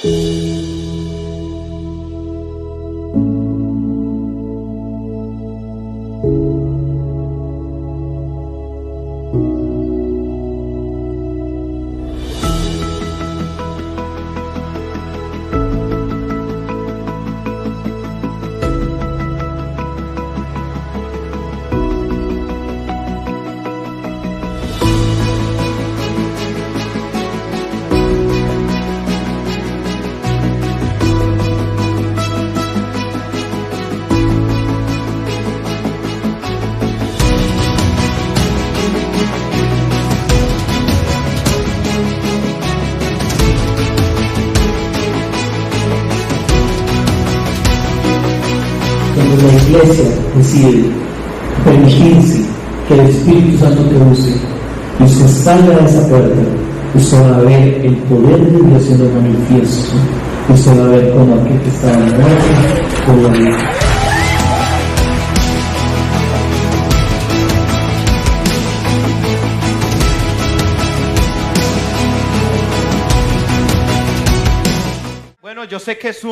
Cuando la iglesia decide permitirse que el Espíritu Santo te use y usted salga de esa puerta, usted va a ver el poder de Dios siendo manifiesto. Usted va a ver cómo aquel que estaba muerto pudo vivir. Bueno, yo sé que es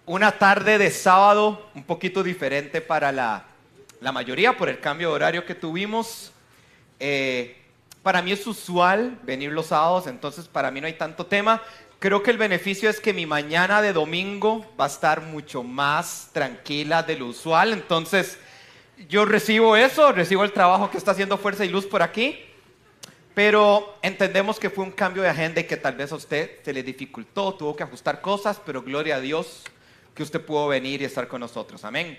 una tarde de sábado un poquito diferente para la mayoría por el cambio de horario que tuvimos. Para mí es usual venir los sábados, entonces para mí no hay tanto tema. Creo que el beneficio es que mi mañana de domingo va a estar mucho más tranquila de lo usual. Entonces yo recibo eso, recibo el trabajo que está haciendo Fuerza y Luz por aquí. Pero entendemos que fue un cambio de agenda y que tal vez a usted se le dificultó, tuvo que ajustar cosas, pero gloria a Dios que usted pudo venir y estar con nosotros. Amén.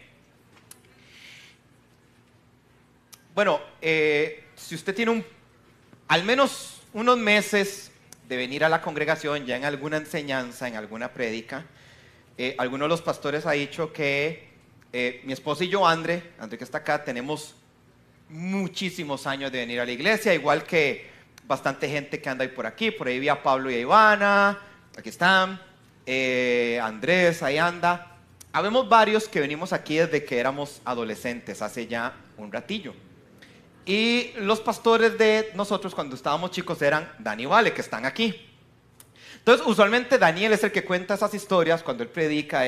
Bueno, si usted tiene al menos unos meses de venir a la congregación, ya en alguna enseñanza, en alguna prédica, alguno de los pastores ha dicho que mi esposa y yo, André que está acá, tenemos muchísimos años de venir a la iglesia, igual que bastante gente que anda ahí por aquí. Por ahí vi a Pablo y a Ivana, aquí están, Andrés, ahí anda. Habemos varios que venimos aquí desde que éramos adolescentes, hace ya un ratillo. Y los pastores de nosotros cuando estábamos chicos eran Dani y Vale, que están aquí. Entonces usualmente Daniel es el que cuenta esas historias cuando él predica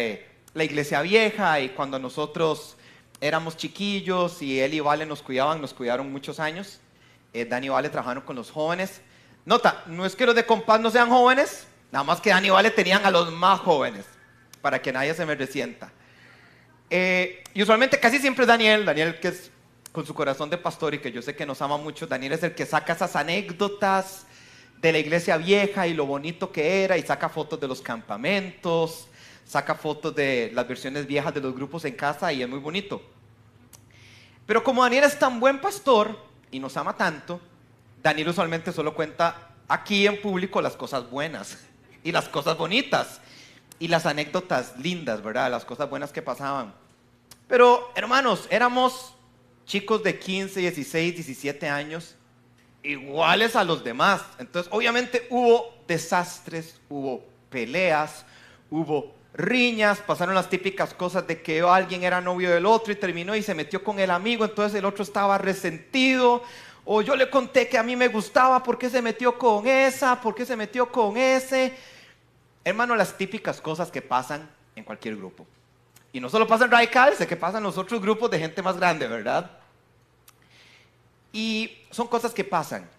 la iglesia vieja y cuando nosotros éramos chiquillos y él y Vale nos cuidaron muchos años. Dani y Vale trabajaron con los jóvenes. Nota, no es que los de Compás no sean jóvenes, nada más que Dani y Vale tenían a los más jóvenes, para que nadie se me resienta. Y usualmente casi siempre es Daniel que es con su corazón de pastor y que yo sé que nos ama mucho. Daniel es el que saca esas anécdotas de la iglesia vieja y lo bonito que era, y saca fotos de los campamentos, saca fotos de las versiones viejas de los grupos en casa, y es muy bonito. Pero como Daniel es tan buen pastor y nos ama tanto, Daniel usualmente solo cuenta aquí en público las cosas buenas y las cosas bonitas y las anécdotas lindas, ¿verdad? Las cosas buenas que pasaban. Pero hermanos, éramos chicos de 15, 16, 17 años, iguales a los demás. Entonces obviamente hubo desastres, hubo peleas, hubo riñas, pasaron las típicas cosas de que alguien era novio del otro y terminó y se metió con el amigo, entonces el otro estaba resentido. O yo le conté que a mí me gustaba, ¿por qué se metió con esa? ¿Por qué se metió con ese? Hermano, las típicas cosas que pasan en cualquier grupo. Y no solo pasa en Radical, sé que pasan en los otros grupos de gente más grande, ¿verdad? Y son cosas que pasan.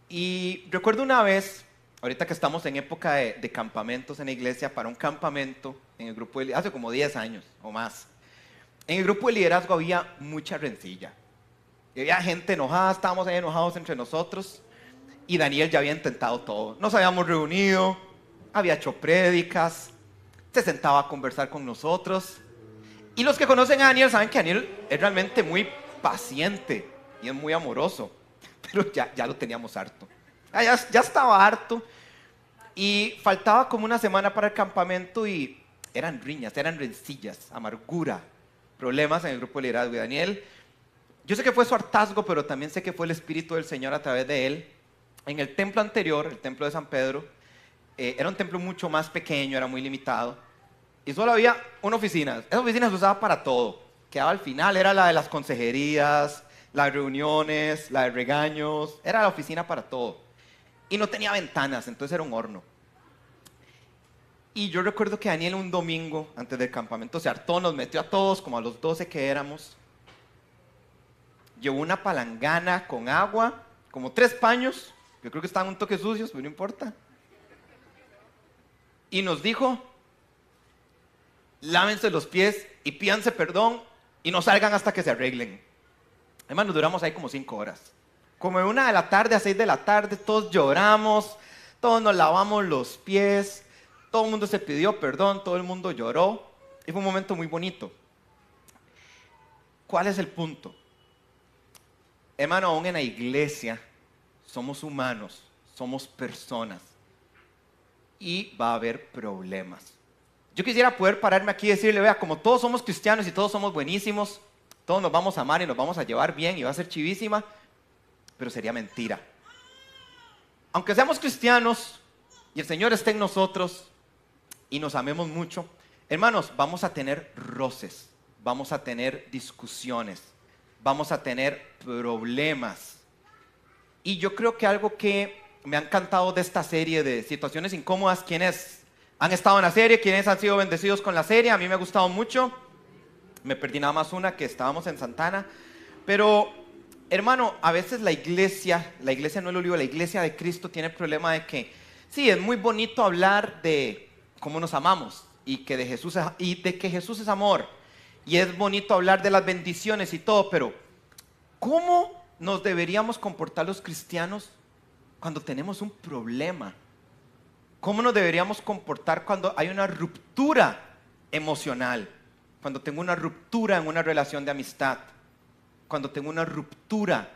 Y recuerdo una vez, ahorita que estamos en época de campamentos en la iglesia, para un campamento en el grupo de hace como 10 años o más. En el grupo de liderazgo había mucha rencilla. Y había gente enojada, estábamos ahí enojados entre nosotros. Y Daniel ya había intentado todo. Nos habíamos reunido, había hecho prédicas, se sentaba a conversar con nosotros. Y los que conocen a Daniel saben que Daniel es realmente muy paciente y es muy amoroso. Pero ya lo teníamos harto. Ya estaba harto. Y faltaba como una semana para el campamento y eran riñas, eran rencillas, amargura, problemas en el grupo de liderazgo. Y Daniel, yo sé que fue su hartazgo, pero también sé que fue el Espíritu del Señor a través de él. En el templo anterior, el templo de San Pedro, era un templo mucho más pequeño, era muy limitado. Y solo había una oficina. Esa oficina se usaba para todo. Quedaba al final, era la de las consejerías, las reuniones, la de regaños. Era la oficina para todo. Y no tenía ventanas, entonces era un horno. Y yo recuerdo que Daniel un domingo, antes del campamento, se hartó, nos metió a todos, como a los 12 que éramos. Llevó una palangana con agua, como 3 paños, yo creo que estaban un toque sucios, pero no importa. Y nos dijo, lávense los pies y pídanse perdón y no salgan hasta que se arreglen. Hermanos, duramos ahí como 5 horas. Como de 1 de la tarde a 6 de la tarde, todos lloramos, todos nos lavamos los pies, todo el mundo se pidió perdón, todo el mundo lloró. Y fue un momento muy bonito. ¿Cuál es el punto? Hermano, aún en la iglesia somos humanos, somos personas. Y va a haber problemas. Yo quisiera poder pararme aquí y decirle, vea, como todos somos cristianos y todos somos buenísimos, todos nos vamos a amar y nos vamos a llevar bien y va a ser chivísima, pero sería mentira. Aunque seamos cristianos y el Señor esté en nosotros y nos amemos mucho, hermanos, vamos a tener roces, vamos a tener discusiones, vamos a tener problemas. Y yo creo que algo que me ha encantado de esta serie de situaciones incómodas, quienes han estado en la serie, quienes han sido bendecidos con la serie, a mí me ha gustado mucho. Me perdí nada más una que estábamos en Santana. Pero, hermano, a veces la iglesia no es el olivo, la iglesia de Cristo tiene el problema de que, sí, es muy bonito hablar de cómo nos amamos y que de que Jesús es amor. Y es bonito hablar de las bendiciones y todo, pero ¿cómo nos deberíamos comportar los cristianos cuando tenemos un problema? ¿Cómo nos deberíamos comportar cuando hay una ruptura emocional? Cuando tengo una ruptura en una relación de amistad, cuando tengo una ruptura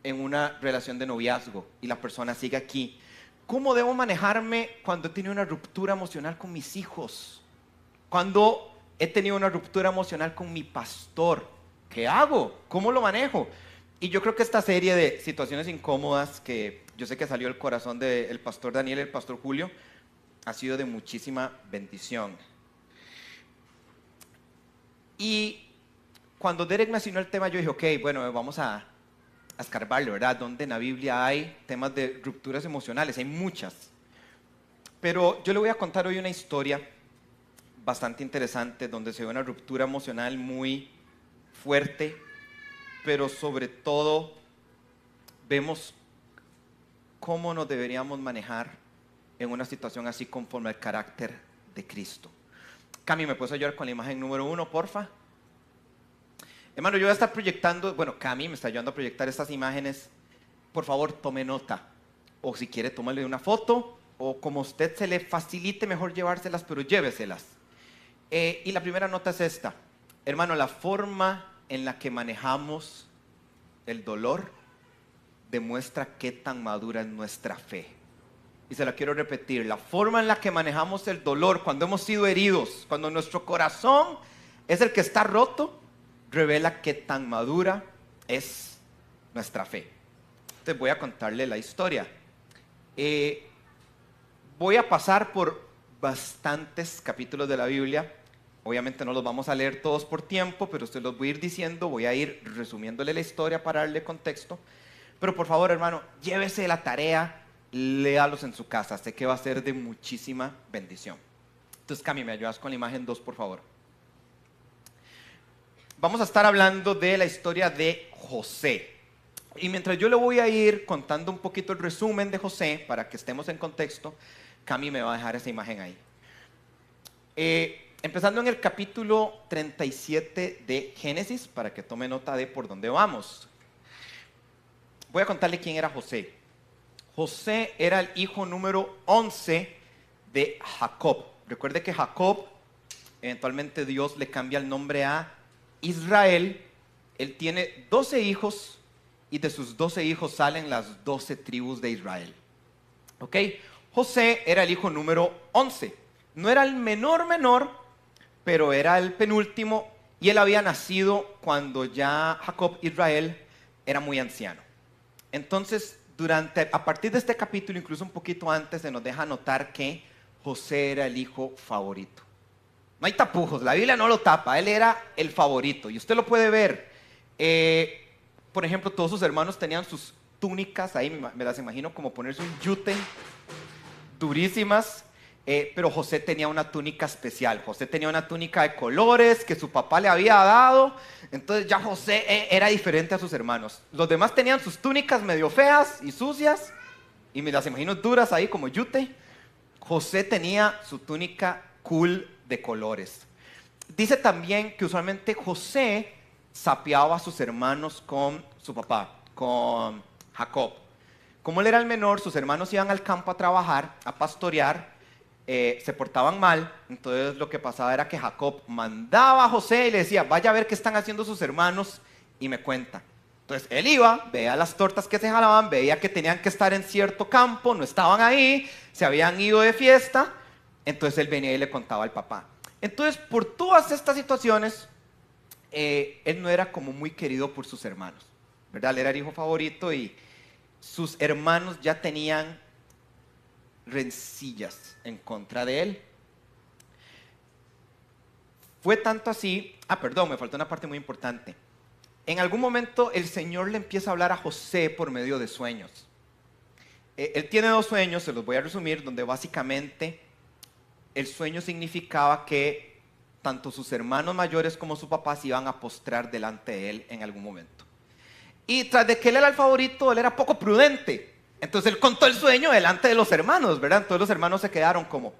en una relación de noviazgo y la persona sigue aquí. ¿Cómo debo manejarme cuando he tenido una ruptura emocional con mis hijos? Cuando he tenido una ruptura emocional con mi pastor. ¿Qué hago? ¿Cómo lo manejo? Y yo creo que esta serie de situaciones incómodas que yo sé que salió del corazón del pastor Daniel y el pastor Julio ha sido de muchísima bendición. Y cuando Derek me asignó el tema, yo dije, ok, bueno, vamos a escarbarlo, ¿verdad? ¿Dónde en la Biblia hay temas de rupturas emocionales? Hay muchas. Pero yo le voy a contar hoy una historia bastante interesante donde se ve una ruptura emocional muy fuerte, pero sobre todo vemos cómo nos deberíamos manejar en una situación así conforme al carácter de Cristo. Cami, ¿me puedes ayudar con la imagen número 1, porfa? Hermano, yo voy a estar proyectando, bueno, Cami me está ayudando a proyectar estas imágenes. Por favor, tome nota. O si quiere, tómale una foto, o como a usted se le facilite, mejor llevárselas, pero lléveselas. Y la primera nota es esta. Hermano, la forma en la que manejamos el dolor demuestra qué tan madura es nuestra fe. Y se la quiero repetir, la forma en la que manejamos el dolor cuando hemos sido heridos, cuando nuestro corazón es el que está roto, revela qué tan madura es nuestra fe. Entonces voy a contarle la historia. Voy a pasar por bastantes capítulos de la Biblia. Obviamente no los vamos a leer todos por tiempo, pero usted los voy a ir diciendo, voy a ir resumiéndole la historia para darle contexto. Pero por favor, hermano, llévese la tarea, léalos en su casa, sé que va a ser de muchísima bendición. Entonces, Cami, ¿me ayudas con la imagen 2, por favor? Vamos a estar hablando de la historia de José. Y mientras yo le voy a ir contando un poquito el resumen de José, para que estemos en contexto, Cami me va a dejar esa imagen ahí. Empezando en el capítulo 37 de Génesis, para que tome nota de por dónde vamos. Voy a contarle quién era José. José era el hijo número 11 de Jacob. Recuerde que Jacob, eventualmente Dios le cambia el nombre a Israel. Él tiene 12 hijos y de sus 12 hijos salen las 12 tribus de Israel. ¿Ok? José era el hijo número 11. No era el menor, pero era el penúltimo y él había nacido cuando ya Jacob, Israel, era muy anciano. Entonces, a partir de este capítulo, incluso un poquito antes, se nos deja notar que José era el hijo favorito. No hay tapujos, la Biblia no lo tapa, él era el favorito. Y usted lo puede ver. Por ejemplo, todos sus hermanos tenían sus túnicas, ahí me las imagino como ponerse un yute, durísimas. pero José tenía una túnica especial. José tenía una túnica de colores que su papá le había dado. Entonces ya José era diferente a sus hermanos. Los demás tenían sus túnicas medio feas y sucias, y me las imagino duras ahí como yute. José tenía su túnica cool de colores. Dice también que usualmente José sapeaba a sus hermanos con su papá, con Jacob. Como él era el menor, sus hermanos iban al campo a trabajar, a pastorear, se portaban mal. Entonces lo que pasaba era que Jacob mandaba a José y le decía, vaya a ver qué están haciendo sus hermanos y me cuenta. Entonces él iba, veía las tortas que se jalaban, veía que tenían que estar en cierto campo, no estaban ahí, se habían ido de fiesta. Entonces él venía y le contaba al papá. Entonces, por todas estas situaciones, él no era como muy querido por sus hermanos, ¿verdad? Él era el hijo favorito y sus hermanos ya tenían rencillas en contra de él. Fue tanto así, perdón, me faltó una parte muy importante. En algún momento el Señor le empieza a hablar a José por medio de sueños. Él tiene 2 sueños, se los voy a resumir, donde básicamente el sueño significaba que tanto sus hermanos mayores como su papá se iban a postrar delante de él en algún momento. Y tras de que él era el favorito, él era poco prudente. Entonces él contó el sueño delante de los hermanos, ¿verdad? Entonces los hermanos se quedaron como,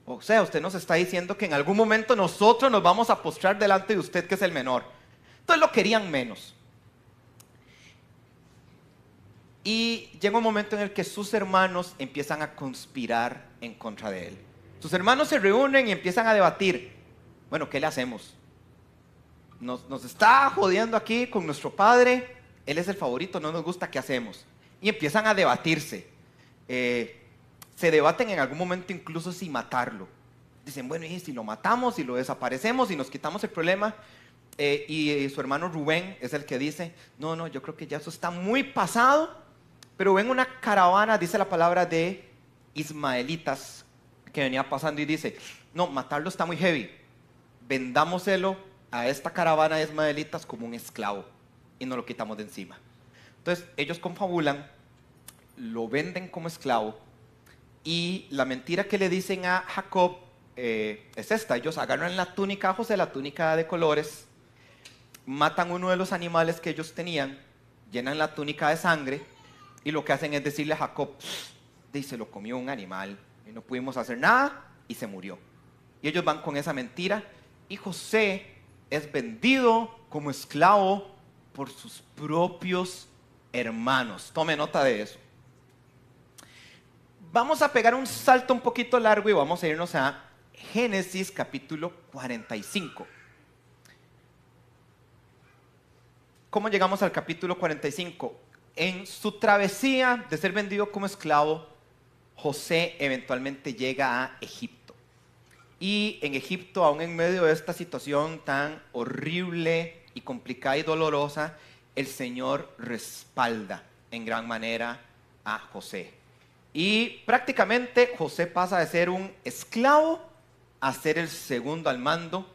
o sea, usted nos está diciendo que en algún momento nosotros nos vamos a postrar delante de usted que es el menor. Entonces lo querían menos. Y llega un momento en el que sus hermanos empiezan a conspirar en contra de él. Sus hermanos se reúnen y empiezan a debatir. Bueno, ¿qué le hacemos? Nos está jodiendo aquí con nuestro padre. Él es el favorito, no nos gusta, ¿qué hacemos? Y empiezan a debatirse. Se debaten en algún momento incluso si matarlo. Dicen, bueno, ¿y si lo matamos, si lo desaparecemos, si nos quitamos el problema? Y su hermano Rubén es el que dice, no, yo creo que ya eso está muy pasado. Pero ven una caravana, dice la palabra, de ismaelitas que venía pasando y dice, no, matarlo está muy heavy, vendámoselo a esta caravana de ismaelitas como un esclavo y nos lo quitamos de encima. Entonces ellos confabulan, lo venden como esclavo y la mentira que le dicen a Jacob es esta. Ellos agarran la túnica a José, la túnica de colores, matan uno de los animales que ellos tenían, llenan la túnica de sangre y lo que hacen es decirle a Jacob, se lo comió un animal y no pudimos hacer nada y se murió. Y ellos van con esa mentira y José es vendido como esclavo por sus propios hermanos. Tome nota de eso. Vamos a pegar un salto un poquito largo y vamos a irnos a Génesis capítulo 45. ¿Cómo llegamos al capítulo 45? En su travesía de ser vendido como esclavo, José eventualmente llega a Egipto. Y en Egipto, aún en medio de esta situación tan horrible y complicada y dolorosa, el Señor respalda en gran manera a José. Y prácticamente José pasa de ser un esclavo a ser el segundo al mando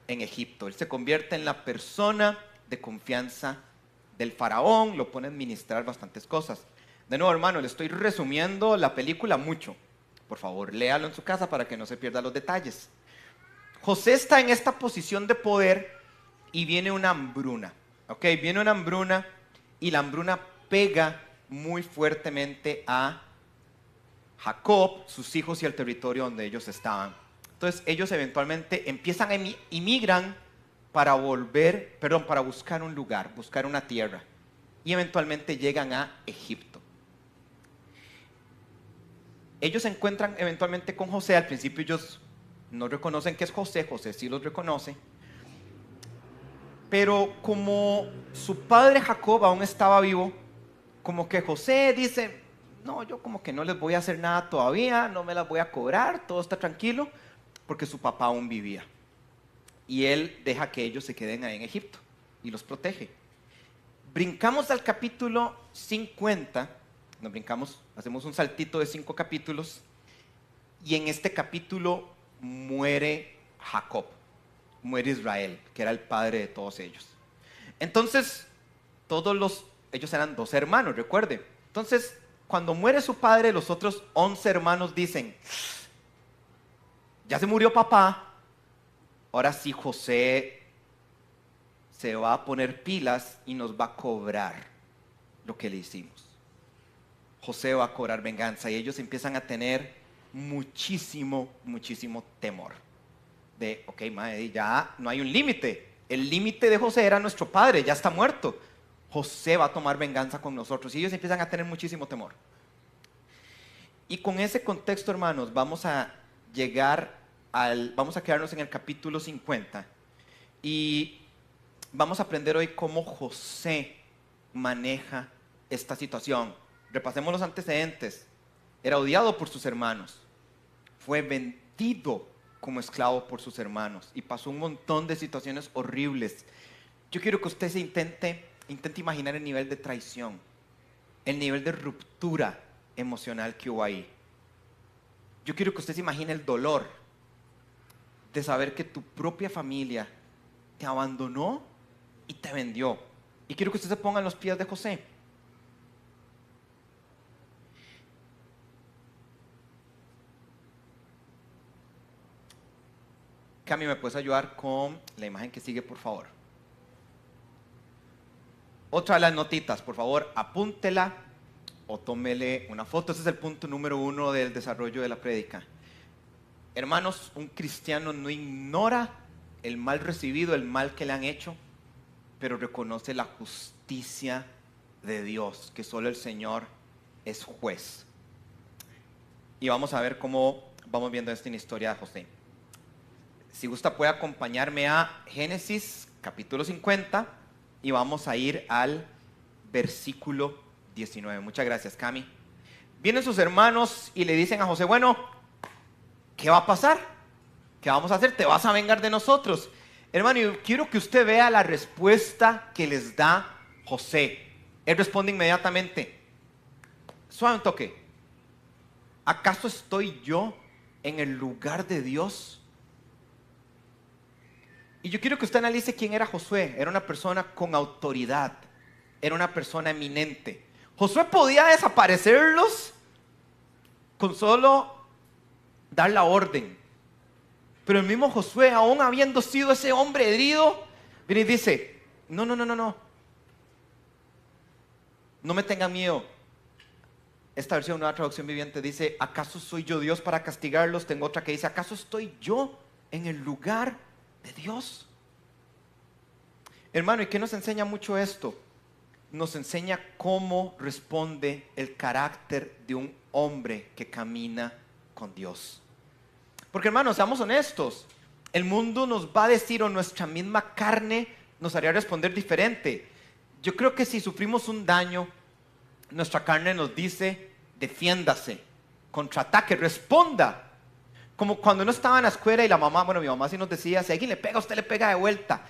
en Egipto. Él se convierte en la persona de confianza del faraón, lo pone a administrar bastantes cosas. De nuevo, hermano, le estoy resumiendo la película mucho. Por favor, léalo en su casa para que no se pierda los detalles. José está en esta posición de poder y viene una hambruna. ¿Ok? Viene una hambruna y la hambruna pega muy fuertemente a Jacob, sus hijos y el territorio donde ellos estaban. Entonces ellos eventualmente empiezan a emigran para buscar un lugar, buscar una tierra. Y eventualmente llegan a Egipto. Ellos se encuentran eventualmente con José. Al principio ellos no reconocen que es José. José sí los reconoce. Pero como su padre Jacob aún estaba vivo, como que José dice, no, yo como que no les voy a hacer nada todavía, no me las voy a cobrar, todo está tranquilo, porque su papá aún vivía. Y él deja que ellos se queden ahí en Egipto y los protege. Brincamos al capítulo 50, hacemos un saltito de 5 capítulos, y en este capítulo muere Jacob, muere Israel, que era el padre de todos ellos. Entonces, ellos eran 2 hermanos, recuerde. Entonces, cuando muere su padre, los otros 11 hermanos dicen, ya se murió papá, ahora sí José se va a poner pilas y nos va a cobrar lo que le hicimos. José va a cobrar venganza y ellos empiezan a tener muchísimo temor. De, ok, madre, ya no hay un límite. El límite de José era nuestro padre, ya está muerto. José va a tomar venganza con nosotros y ellos empiezan a tener muchísimo temor. Y con ese contexto, hermanos, vamos a quedarnos en el capítulo 50 y vamos a aprender hoy cómo José maneja esta situación. Repasemos los antecedentes. Era odiado por sus hermanos, fue vendido como esclavo por sus hermanos y pasó un montón de situaciones horribles. Yo quiero que usted se intente imaginar el nivel de traición, el nivel de ruptura emocional que hubo ahí. Yo quiero que usted se imagine el dolor de saber que tu propia familia te abandonó y te vendió. Y quiero que usted se ponga en los pies de José. Cami, ¿me puedes ayudar con la imagen que sigue, por favor? Otra de las notitas, por favor, apúntela o tómele una foto. Ese es el punto número 1 del desarrollo de la prédica. Hermanos, un cristiano no ignora el mal recibido, el mal que le han hecho, pero reconoce la justicia de Dios, que solo el Señor es juez. Y vamos a ver cómo vamos viendo esta historia de José. Si gusta puede acompañarme a Génesis capítulo 50 y vamos a ir al versículo 19. Muchas gracias, Cami. Vienen sus hermanos y le dicen a José, bueno, ¿qué va a pasar? ¿Qué vamos a hacer? ¿Te vas a vengar de nosotros? Hermano, yo quiero que usted vea la respuesta que les da José. Él responde inmediatamente, suave un toque. ¿Acaso estoy yo en el lugar de Dios? Y yo quiero que usted analice quién era Josué. Era una persona con autoridad, era una persona eminente. Josué podía desaparecerlos con solo dar la orden. Pero el mismo Josué, aún habiendo sido ese hombre herido, viene y dice, no me tengan miedo. Esta versión, Nueva Traducción Viviente, dice, ¿acaso soy yo Dios para castigarlos? Tengo otra que dice, ¿acaso estoy yo en el lugar de Dios? Hermano, ¿y qué nos enseña mucho esto? Nos enseña cómo responde el carácter de un hombre que camina con Dios. Porque, hermanos, seamos honestos, el mundo nos va a decir, o nuestra misma carne nos haría responder diferente. Yo creo que si sufrimos un daño, nuestra carne nos dice, defiéndase, contraataque, responda. Como cuando uno estaba en la escuela y la mamá, mi mamá sí nos decía, si alguien le pega, usted le pega de vuelta.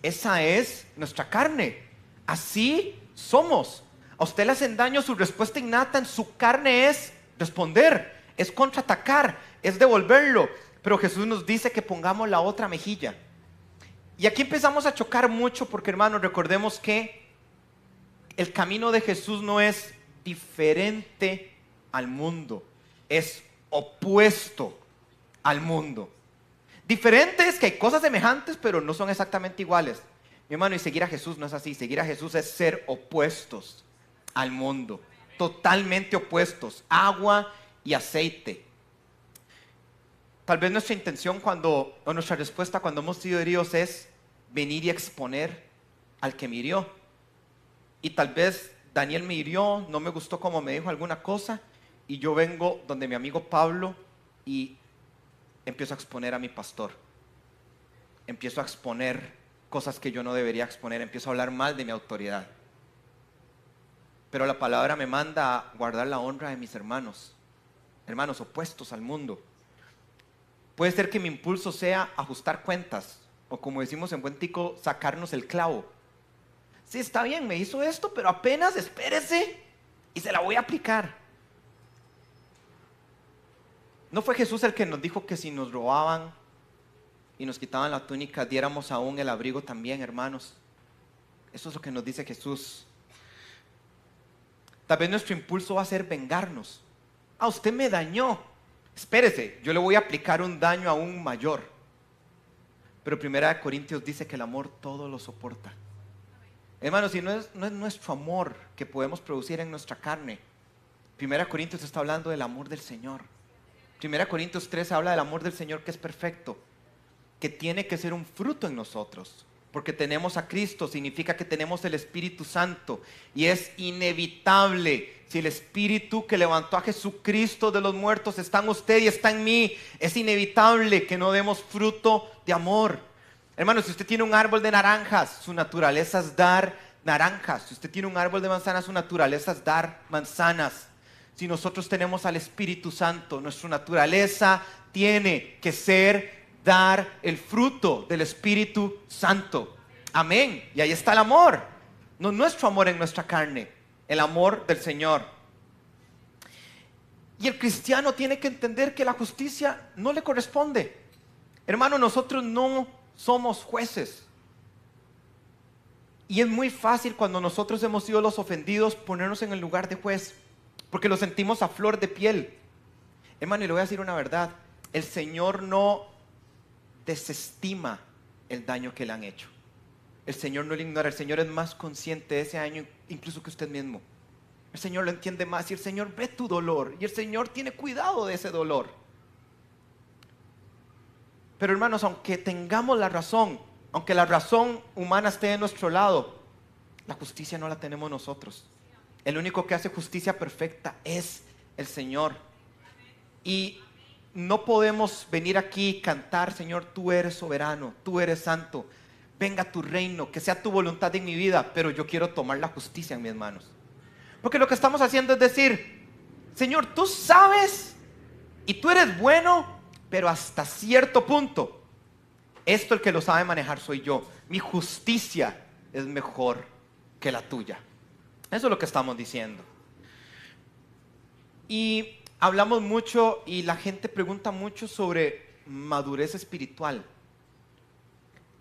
Esa es nuestra carne. Así somos. A usted le hacen daño, su respuesta innata en su carne es responder, es contraatacar, es devolverlo. Pero Jesús nos dice que pongamos la otra mejilla. Y aquí empezamos a chocar mucho porque, hermanos, recordemos que el camino de Jesús no es diferente al mundo, es opuesto al mundo. Diferente es que hay cosas semejantes, pero no son exactamente iguales. Mi hermano, y seguir a Jesús no es así. Seguir a Jesús es ser opuestos al mundo, totalmente opuestos, agua y aceite. Tal vez nuestra intención o nuestra respuesta cuando hemos sido heridos es venir y exponer al que me hirió. Y tal vez Daniel me hirió, no me gustó como me dijo alguna cosa, y yo vengo donde mi amigo Pablo y empiezo a exponer a mi pastor. Empiezo a exponer cosas que yo no debería exponer, empiezo a hablar mal de mi autoridad. Pero la palabra me manda a guardar la honra de mis hermanos opuestos al mundo. Puede ser que mi impulso sea ajustar cuentas, o como decimos en buen tico, sacarnos el clavo. Sí, está bien, me hizo esto, pero apenas espérese y se la voy a aplicar. ¿No fue Jesús el que nos dijo que si nos robaban y nos quitaban la túnica, diéramos aún el abrigo también, hermanos? Eso es lo que nos dice Jesús. Tal vez nuestro impulso va a ser vengarnos. Usted me dañó. espérese, yo le voy a aplicar un daño aún mayor. Pero 1 Corintios dice que el amor todo lo soporta. Hermanos, si no es nuestro amor que podemos producir en nuestra carne. 1 Corintios está hablando del amor del Señor. 1 Corintios 13 habla del amor del Señor que es perfecto, que tiene que ser un fruto en nosotros. Porque tenemos a Cristo, significa que tenemos el Espíritu Santo. Y es inevitable, si el Espíritu que levantó a Jesucristo de los muertos está en usted y está en mí, es inevitable que no demos fruto de amor. Hermano, si usted tiene un árbol de naranjas, su naturaleza es dar naranjas. Si usted tiene un árbol de manzanas, su naturaleza es dar manzanas. Si nosotros tenemos al Espíritu Santo, nuestra naturaleza tiene que ser dar el fruto del Espíritu Santo. Amén. Y ahí está el amor. No nuestro amor en nuestra carne, el amor del Señor. Y el cristiano tiene que entender que la justicia no le corresponde. Hermano, nosotros no somos jueces. Y es muy fácil cuando nosotros hemos sido los ofendidos ponernos en el lugar de juez, porque lo sentimos a flor de piel. Hermano, y le voy a decir una verdad. El Señor no desestima el daño que le han hecho. El Señor no lo ignora. El Señor es más consciente de ese daño incluso que usted mismo. El Señor lo entiende más y el Señor ve tu dolor y el Señor tiene cuidado de ese dolor. Pero hermanos, aunque tengamos la razón, aunque la razón humana esté de nuestro lado, la justicia no la tenemos nosotros. El único que hace justicia perfecta es el Señor. Y no podemos venir aquí y cantar, Señor, tú eres soberano, tú eres santo, venga tu reino, que sea tu voluntad en mi vida, pero yo quiero tomar la justicia en mis manos. Porque lo que estamos haciendo es decir, Señor, tú sabes y tú eres bueno, pero hasta cierto punto. Esto el que lo sabe manejar soy yo. Mi justicia es mejor que la tuya. Eso es lo que estamos diciendo. Y hablamos mucho y la gente pregunta mucho sobre madurez espiritual.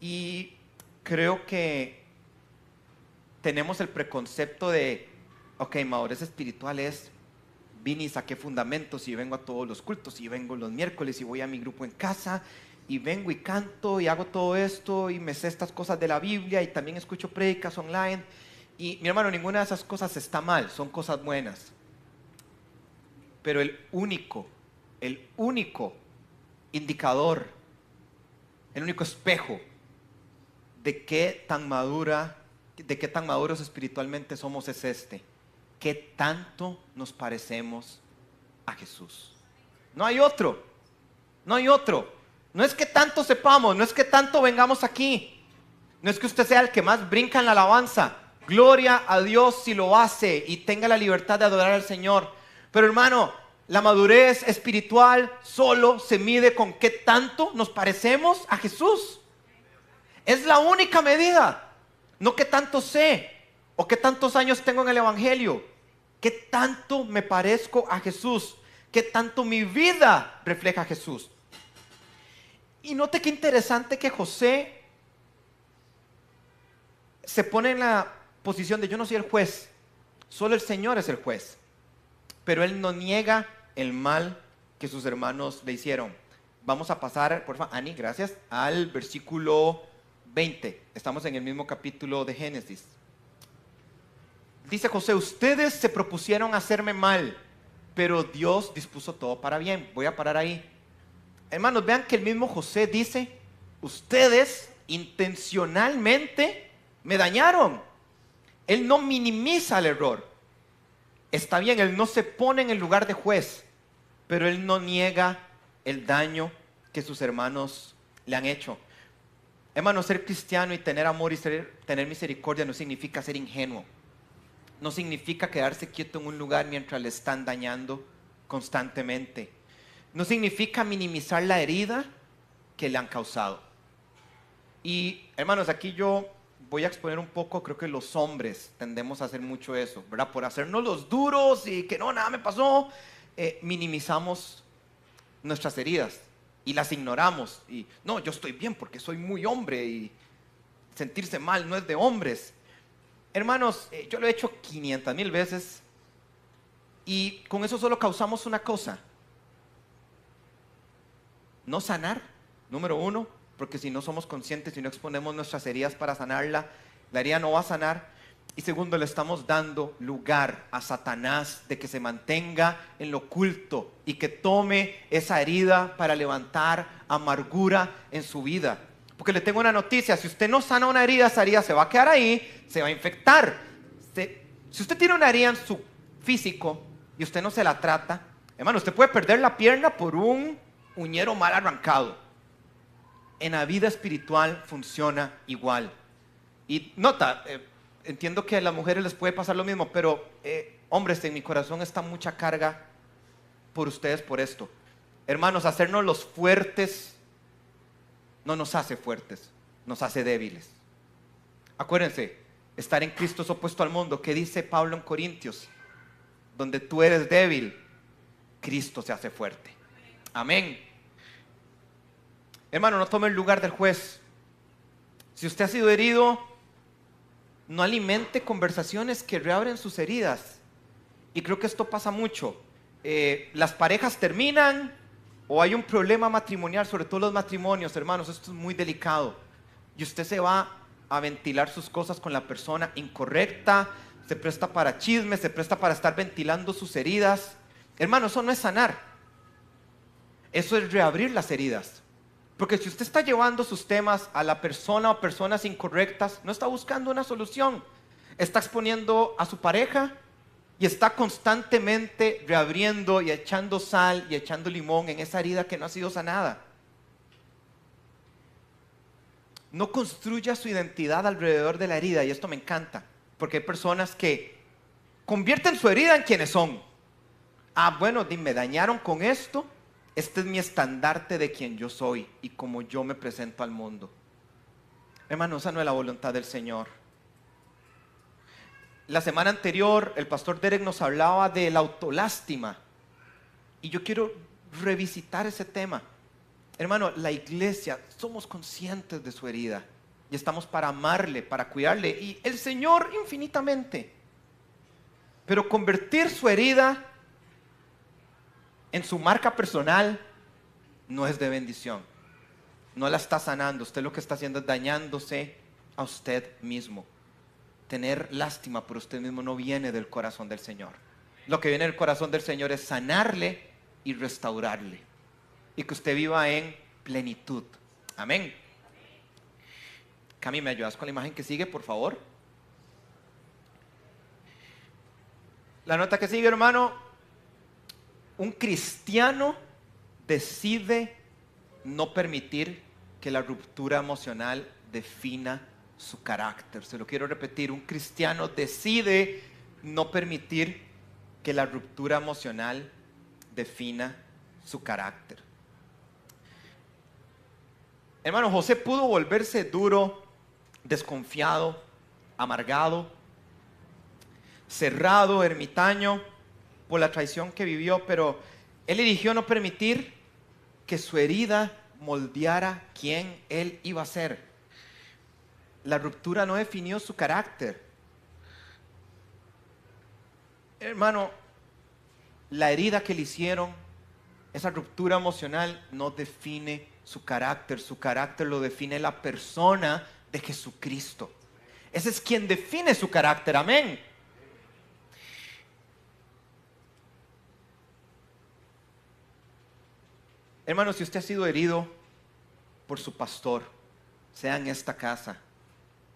Y creo que tenemos el preconcepto de, ok, madurez espiritual es, vine y saqué fundamentos y vengo a todos los cultos y vengo los miércoles y voy a mi grupo en casa y vengo y canto y hago todo esto y me sé estas cosas de la Biblia y también escucho prédicas online. Y mi hermano, ninguna de esas cosas está mal, son cosas buenas. Pero el único indicador, el único espejo de qué tan maduros espiritualmente somos es este: qué tanto nos parecemos a Jesús. No hay otro. No es que tanto sepamos, no es que tanto vengamos aquí, no es que usted sea el que más brinca en la alabanza. Gloria a Dios si lo hace y tenga la libertad de adorar al Señor. Pero hermano, la madurez espiritual solo se mide con qué tanto nos parecemos a Jesús. Es la única medida. No qué tanto sé o qué tantos años tengo en el Evangelio. Qué tanto me parezco a Jesús. Qué tanto mi vida refleja a Jesús. Y note qué interesante que José se pone en la posición de yo no soy el juez, solo el Señor es el juez. Pero él no niega el mal que sus hermanos le hicieron. Vamos a pasar, por favor, Ani, gracias, al versículo 20. Estamos en el mismo capítulo de Génesis. Dice José, ustedes se propusieron hacerme mal, pero Dios dispuso todo para bien. Voy a parar ahí. Hermanos, vean que el mismo José dice, ustedes intencionalmente me dañaron. Él no minimiza el error. Está bien, él no se pone en el lugar de juez, pero él no niega el daño que sus hermanos le han hecho. Hermanos, ser cristiano y tener amor y tener misericordia no significa ser ingenuo. No significa quedarse quieto en un lugar mientras le están dañando constantemente. No significa minimizar la herida que le han causado. Y hermanos, aquí yo voy a exponer un poco, creo que los hombres tendemos a hacer mucho eso, ¿verdad? Por hacernos los duros y que no, nada me pasó, minimizamos nuestras heridas y las ignoramos. Y no, yo estoy bien porque soy muy hombre y sentirse mal no es de hombres. Hermanos, yo lo he hecho 500,000 veces y con eso solo causamos una cosa: no sanar, número uno, porque si no somos conscientes, si no exponemos nuestras heridas para sanarla, la herida no va a sanar. Y segundo, le estamos dando lugar a Satanás de que se mantenga en lo oculto y que tome esa herida para levantar amargura en su vida. Porque le tengo una noticia: si usted no sana una herida, esa herida se va a quedar ahí, se va a infectar. Si usted tiene una herida en su físico y usted no se la trata, hermano, usted puede perder la pierna por un uñero mal arrancado. En la vida espiritual funciona igual. Y nota, entiendo que a las mujeres les puede pasar lo mismo, pero hombres, en mi corazón está mucha carga por ustedes por esto. Hermanos, hacernos los fuertes no nos hace fuertes, nos hace débiles. Acuérdense, estar en Cristo es opuesto al mundo. ¿Qué dice Pablo en Corintios? Donde tú eres débil, Cristo se hace fuerte. Amén. Hermano, no tome el lugar del juez. Si usted ha sido herido, no alimente conversaciones que reabren sus heridas. Y creo que esto pasa mucho. Las parejas terminan o hay un problema matrimonial, sobre todo los matrimonios, hermanos, esto es muy delicado. Y usted se va a ventilar sus cosas con la persona incorrecta, se presta para chismes, se presta para estar ventilando sus heridas. Hermano, eso no es sanar. Eso es reabrir las heridas. Porque si usted está llevando sus temas a la persona o personas incorrectas, no está buscando una solución. Está exponiendo a su pareja y está constantemente reabriendo y echando sal y echando limón en esa herida que no ha sido sanada. No construya su identidad alrededor de la herida, y esto me encanta, porque hay personas que convierten su herida en quienes son. Bueno, me dañaron con esto. Este es mi estandarte de quien yo soy y como yo me presento al mundo. Hermano, esa no es la voluntad del Señor. La semana anterior, el pastor Derek nos hablaba de la autolástima. Y yo quiero revisitar ese tema. Hermano, la iglesia, somos conscientes de su herida. Y estamos para amarle, para cuidarle. Y el Señor infinitamente. Pero convertir su herida en su marca personal no es de bendición. No la está sanando. Usted lo que está haciendo es dañándose a usted mismo. Tener lástima por usted mismo no viene del corazón del Señor. Lo que viene del corazón del Señor es sanarle y restaurarle. Y que usted viva en plenitud. Amén. Cami, ¿me ayudas con la imagen que sigue, por favor? La nota que sigue, hermano. Un cristiano decide no permitir que la ruptura emocional defina su carácter. Se lo quiero repetir: un cristiano decide no permitir que la ruptura emocional defina su carácter. Hermano, José pudo volverse duro, desconfiado, amargado, cerrado, ermitaño por la traición que vivió, pero él eligió no permitir que su herida moldeara quién él iba a ser. La ruptura no definió su carácter. Hermano, la herida que le hicieron, esa ruptura emocional no define su carácter. Su carácter lo define la persona de Jesucristo. Ese es quien define su carácter. Amén. Hermano, si usted ha sido herido por su pastor, sea en esta casa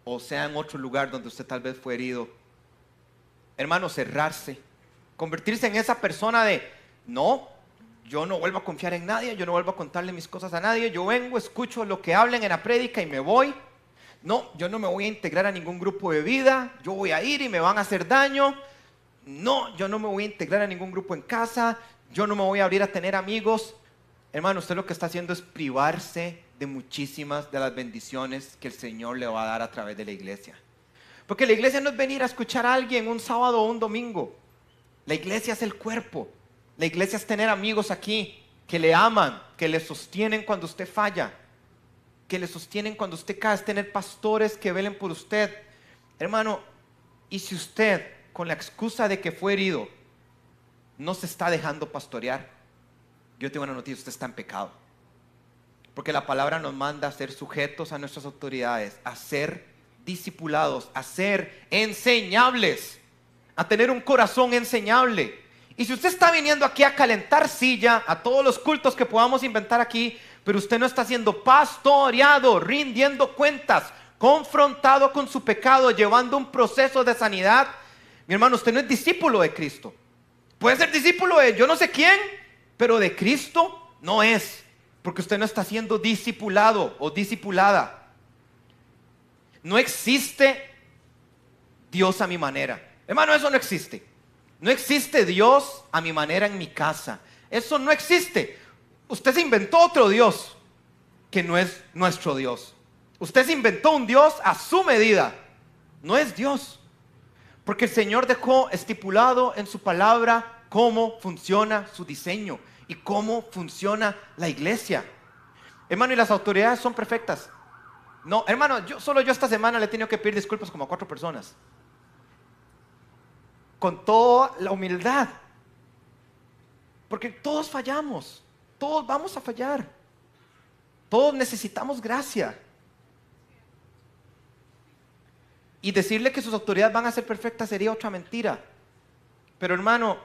o sea en otro lugar donde usted tal vez fue herido, hermano, cerrarse, convertirse en esa persona de: no, yo no vuelvo a confiar en nadie, yo no vuelvo a contarle mis cosas a nadie, yo vengo, escucho lo que hablen en la prédica y me voy. No, yo no me voy a integrar a ningún grupo de vida, yo voy a ir y me van a hacer daño. No, yo no me voy a integrar a ningún grupo en casa, yo no me voy a abrir a tener amigos. Hermano, usted lo que está haciendo es privarse de muchísimas de las bendiciones que el Señor le va a dar a través de la iglesia. Porque la iglesia no es venir a escuchar a alguien un sábado o un domingo. La iglesia es el cuerpo. La iglesia es tener amigos aquí que le aman, que le sostienen cuando usted falla, que le sostienen cuando usted cae. Es tener pastores que velen por usted. Hermano, y si usted, con la excusa de que fue herido, no se está dejando pastorear, yo tengo una noticia: usted está en pecado. Porque la palabra nos manda a ser sujetos a nuestras autoridades, a ser discipulados, a ser enseñables, a tener un corazón enseñable. Y si usted está viniendo aquí a calentar silla, a todos los cultos que podamos inventar aquí, pero usted no está siendo pastoreado, rindiendo cuentas, confrontado con su pecado, llevando un proceso de sanidad, mi hermano, usted no es discípulo de Cristo. Puede ser discípulo de yo no sé quién, pero de Cristo no es, porque usted no está siendo discipulado o discipulada. No existe Dios a mi manera. Hermano, eso no existe. No existe Dios a mi manera en mi casa. Eso no existe. Usted se inventó otro Dios que no es nuestro Dios. Usted se inventó un Dios a su medida. No es Dios. Porque el Señor dejó estipulado en su palabra cómo funciona su diseño y cómo funciona la iglesia. Hermano, y las autoridades son perfectas. No, hermano, yo esta semana le he tenido que pedir disculpas como a 4 personas. Con toda la humildad. Porque todos fallamos. Todos vamos a fallar. Todos necesitamos gracia. Y decirle que sus autoridades van a ser perfectas sería otra mentira. Pero hermano,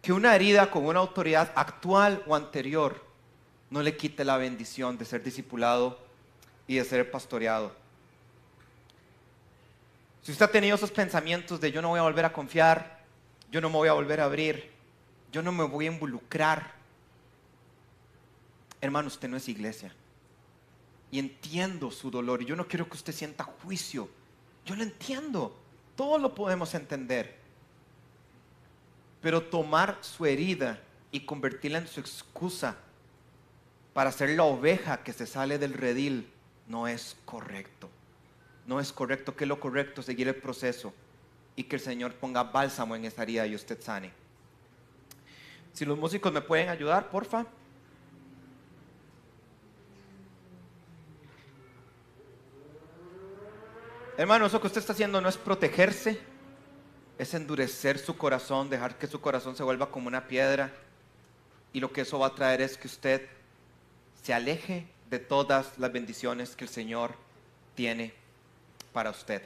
que una herida con una autoridad actual o anterior no le quite la bendición de ser discipulado y de ser pastoreado. Si usted ha tenido esos pensamientos de yo no voy a volver a confiar, yo no me voy a volver a abrir, yo no me voy a involucrar, hermano, usted no es iglesia. Y entiendo su dolor, y yo no quiero que usted sienta juicio. Yo lo entiendo, todos lo podemos entender. Pero tomar su herida y convertirla en su excusa para ser la oveja que se sale del redil no es correcto. No es correcto. ¿Qué es lo correcto? Seguir el proceso y que el Señor ponga bálsamo en esa herida y usted sane. Si los músicos me pueden ayudar, porfa. Hermano, eso que usted está haciendo no es protegerse, es endurecer su corazón, dejar que su corazón se vuelva como una piedra. Y lo que eso va a traer es que usted se aleje de todas las bendiciones que el Señor tiene para usted.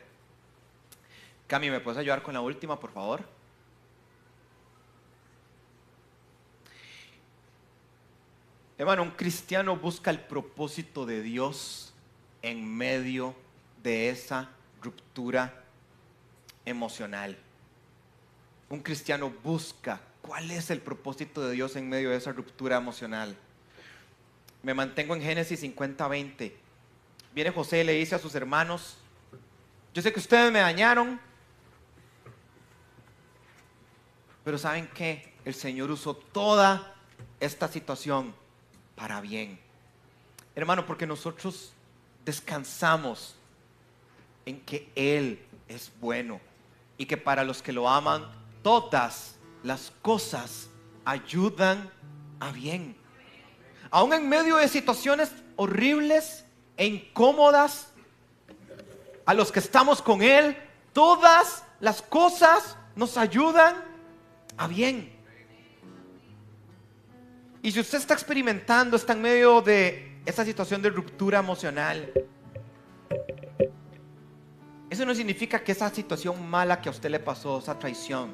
Cami, ¿me puedes ayudar con la última, por favor? Hermano, un cristiano busca el propósito de Dios en medio de esa ruptura emocional. Un cristiano busca cuál es el propósito de Dios en medio de esa ruptura emocional. Me mantengo en Génesis 50:20. Viene José y le dice a sus hermanos: yo sé que ustedes me dañaron, pero ¿saben qué? El Señor usó toda esta situación para bien. Hermano, porque nosotros descansamos en que Él es bueno y que para los que lo aman todas las cosas ayudan a bien. Aún en medio de situaciones horribles e incómodas, a los que estamos con Él, todas las cosas nos ayudan a bien. Y si usted está experimentando, está en medio de esa situación de ruptura emocional, eso no significa que esa situación mala que a usted le pasó, esa traición,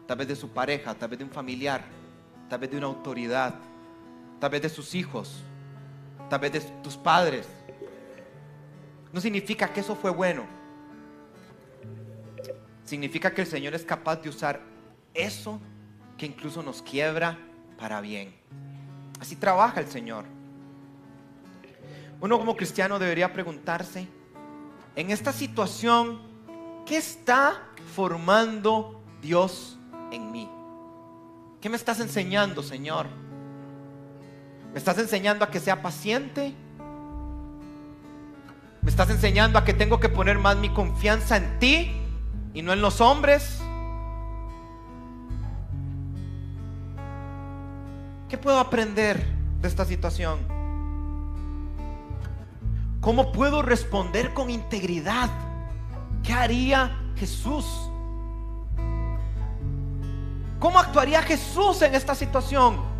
tal vez de su pareja, tal vez de un familiar, tal vez de una autoridad, tal vez de sus hijos, tal vez de tus padres, no significa que eso fue bueno. Significa que el Señor es capaz de usar eso que incluso nos quiebra para bien. Así trabaja el Señor. Uno como cristiano debería preguntarse: en esta situación, ¿qué está formando Dios en mí? ¿Qué me estás enseñando, Señor? ¿Me estás enseñando a que sea paciente? ¿Me estás enseñando a que tengo que poner más mi confianza en ti y no en los hombres? ¿Qué puedo aprender de esta situación? ¿Cómo puedo responder con integridad? ¿Qué haría Jesús? ¿Cómo actuaría Jesús en esta situación?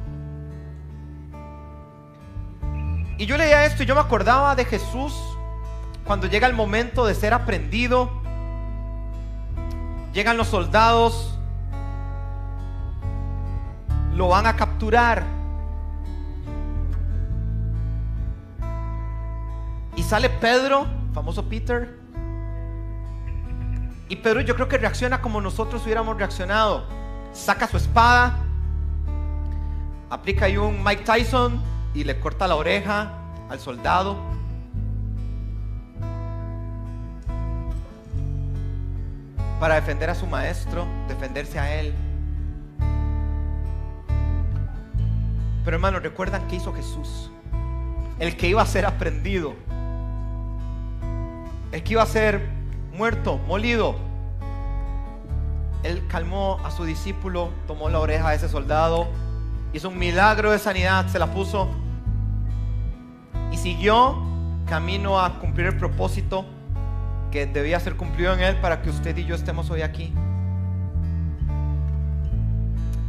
Y yo leía esto y yo me acordaba de Jesús cuando llega el momento de ser aprendido. Llegan los soldados, lo van a capturar. Y sale Pedro, famoso Peter. Y Pedro, yo creo que reacciona como nosotros hubiéramos reaccionado. Saca su espada, aplica ahí un Mike Tyson y le corta la oreja al soldado. Para defender a su maestro, defenderse a él. Pero hermanos, ¿recuerdan qué hizo Jesús? El que iba a ser aprendido, el que iba a ser muerto, molido. Él calmó a su discípulo, tomó la oreja de ese soldado, hizo un milagro de sanidad, se la puso y siguió camino a cumplir el propósito que debía ser cumplido en él para que usted y yo estemos hoy aquí.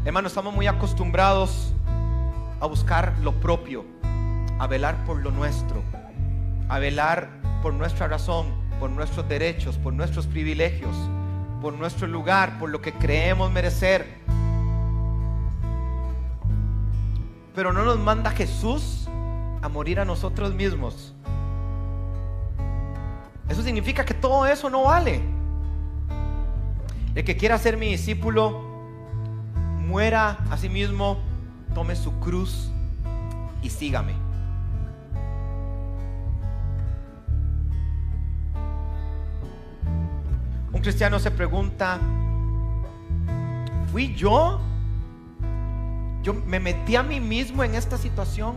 Hermanos, estamos muy acostumbrados a buscar lo propio, a velar por lo nuestro, a velar por nuestra razón, por nuestros derechos, por nuestros privilegios, por nuestro lugar, por lo que creemos merecer. Pero no nos manda Jesús a morir a nosotros mismos. Eso significa que todo eso no vale. El que quiera ser mi discípulo, muera a sí mismo, tome su cruz y sígame. Un cristiano se pregunta: ¿fui yo? ¿Yo me metí a mí mismo en esta situación?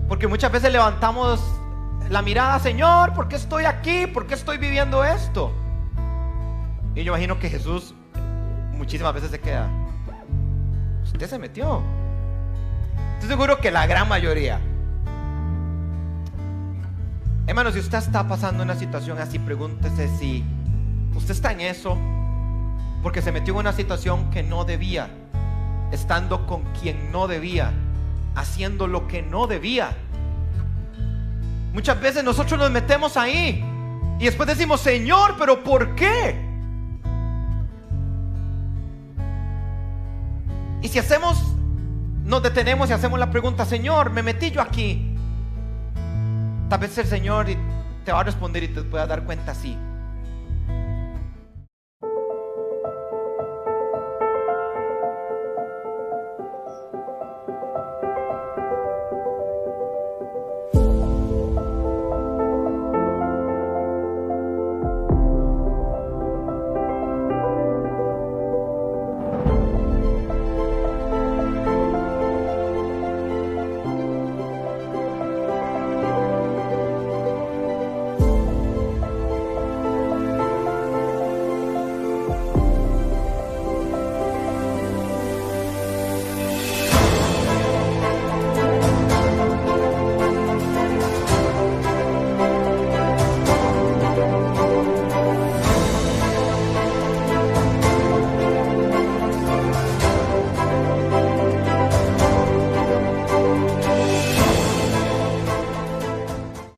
Porque muchas veces levantamos la mirada: Señor, ¿por qué estoy aquí? ¿Por qué estoy viviendo esto? Y yo imagino que Jesús muchísimas veces se queda: usted se metió. Estoy seguro que la gran mayoría. Hermano, si usted está pasando una situación así, pregúntese si usted está en eso porque se metió en una situación que no debía, estando con quien no debía, haciendo lo que no debía. Muchas veces nosotros nos metemos ahí y después decimos: Señor, ¿pero por qué? Y si nos detenemos y hacemos la pregunta: Señor, me metí yo aquí, tal vez el Señor te va a responder y te pueda dar cuenta: sí,